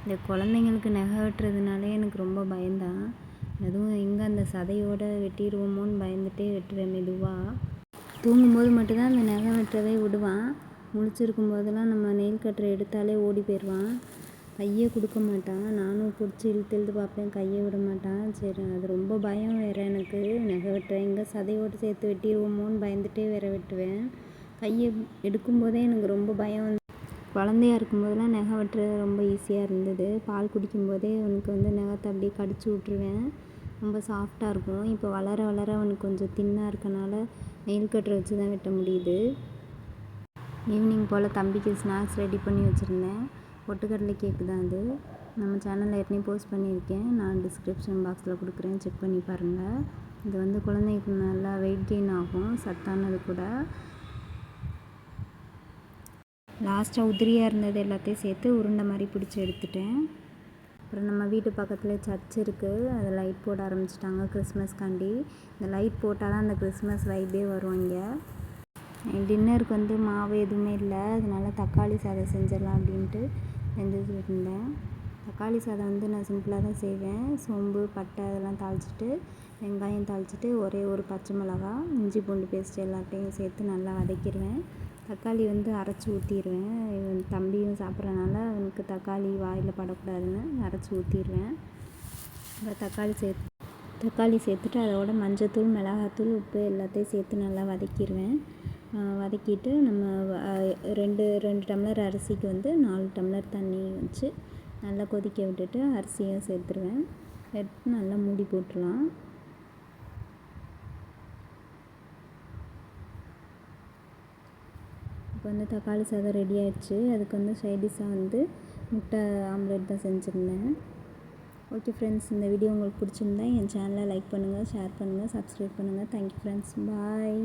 இந்த குழந்தைங்களுக்கு நகம் வெட்டுறதுனாலே எனக்கு ரொம்ப பயம்தான். அதுவும் எங்கே அந்த சதையோடு வெட்டிடுவோமோன்னு பயந்துகிட்டே வெட்டுவேன் மெதுவாக. தூங்கும்போது மட்டும்தான் அந்த நகம் வெட்டுறதே விடுவான். முழிச்சிருக்கும் போதெல்லாம் நம்ம நெயில் கட்டரை எடுத்தாலே ஓடி போயிடுவான். கையை கொடுக்க மாட்டான். நானும் பிடிச்சி இழுத்து பார்ப்பேன், கையை விட மாட்டான். சரி, அது ரொம்ப பயம் வேறு எனக்கு. நகம் வெட்டுறேன் எங்கே சதையோடு சேர்த்து வெட்டிடுவோமோன்னு பயந்துகிட்டே வேறு வெட்டுவேன். கையை எடுக்கும்போதே எனக்கு ரொம்ப பயம். குழந்தையா இருக்கும்போதெல்லாம் நகம் வெட்டுறது ரொம்ப ஈஸியாக இருந்தது. பால் குடிக்கும்போதே அவனுக்கு நகத்தை அப்படியே கடிச்சு விட்ருவேன். ரொம்ப சாஃப்டாக இருக்கும். இப்போ வளர வளர அவனுக்கு கொஞ்சம் தின்னாக இருக்கனால நெயில் கட்டரை வச்சு தான் வெட்ட முடியுது. ஈவினிங் போல் தம்பிக்கு ஸ்நாக்ஸ் ரெடி பண்ணி வச்சுருந்தேன். பொட்டுக்கடலை கேக்கு தான் அது. நம்ம சேனலில் ஏற்கனவே போஸ்ட் பண்ணியிருக்கேன். நான் டிஸ்கிரிப்ஷன் பாக்ஸில் கொடுக்குறேன், செக் பண்ணி பாருங்கள். இது குழந்தைக்கு நல்லா வெயிட் கெயின் ஆகும், சத்தானது கூட. லாஸ்ட்டாக உதிரியாக இருந்தது எல்லாத்தையும் சேர்த்து உருண்டை மாதிரி பிடிச்சி எடுத்துட்டேன். அப்புறம் நம்ம வீட்டு பக்கத்தில் சர்ச் இருக்குது. அதை லைட் போட ஆரம்பிச்சிட்டாங்க கிறிஸ்மஸ்காண்டி. இந்த லைட் போட்டால் தான் அந்த கிறிஸ்மஸ் வைப்பே வரும் இங்கே. டின்னருக்கு மாவு எதுவுமே இல்லை, அதனால தக்காளி சாதம் செஞ்சிடலாம் அப்படின்ட்டு செஞ்சுட்டு இருந்தேன். தக்காளி சாதம் நான் சிம்பிளாக தான் செய்வேன். சோம்பு, பட்டை அதெல்லாம் தாளிச்சிட்டு, வெங்காயம் தாளிச்சிட்டு, ஒரே ஒரு பச்சை மிளகா, இஞ்சி பூண்டு பேஸ்ட் எல்லாத்தையும் சேர்த்து நல்லா வதக்கிடுவேன். தக்காளி அரைச்சி ஊற்றிடுவேன். தம்பியும் சாப்பிட்றனால அவனுக்கு தக்காளி வாயில் படக்கூடாதுன்னு அரைச்சி ஊற்றிடுவேன். அப்புறம் தக்காளி சேர்த்துட்டு அதோட மஞ்சத்தூள், மிளகாத்தூள், உப்பு எல்லாத்தையும் சேர்த்து நல்லா வதக்கிடுவேன். வதக்கிட்டு நம்ம ரெண்டு டம்ளர் அரிசிக்கு 4 டம்ளர் தண்ணி வச்சு நல்லா கொதிக்க விட்டுட்டு அரிசியும் சேர்த்துருவேன். எடுத்து நல்லா மூடி போட்டுடலாம். இப்போ தக்காளி சாதம் ரெடி ஆகிடுச்சு. அதுக்கு சைடிஷாக முட்டை ஆம்லேட் தான் செஞ்சுருந்தேன். ஓகே ஃப்ரெண்ட்ஸ், இந்த வீடியோ உங்களுக்கு பிடிச்சிருந்தா என் சேனலை லைக் பண்ணுங்கள், ஷேர் பண்ணுங்கள், சப்ஸ்கிரைப் பண்ணுங்கள். தேங்க்யூ ஃப்ரெண்ட்ஸ், பாய்.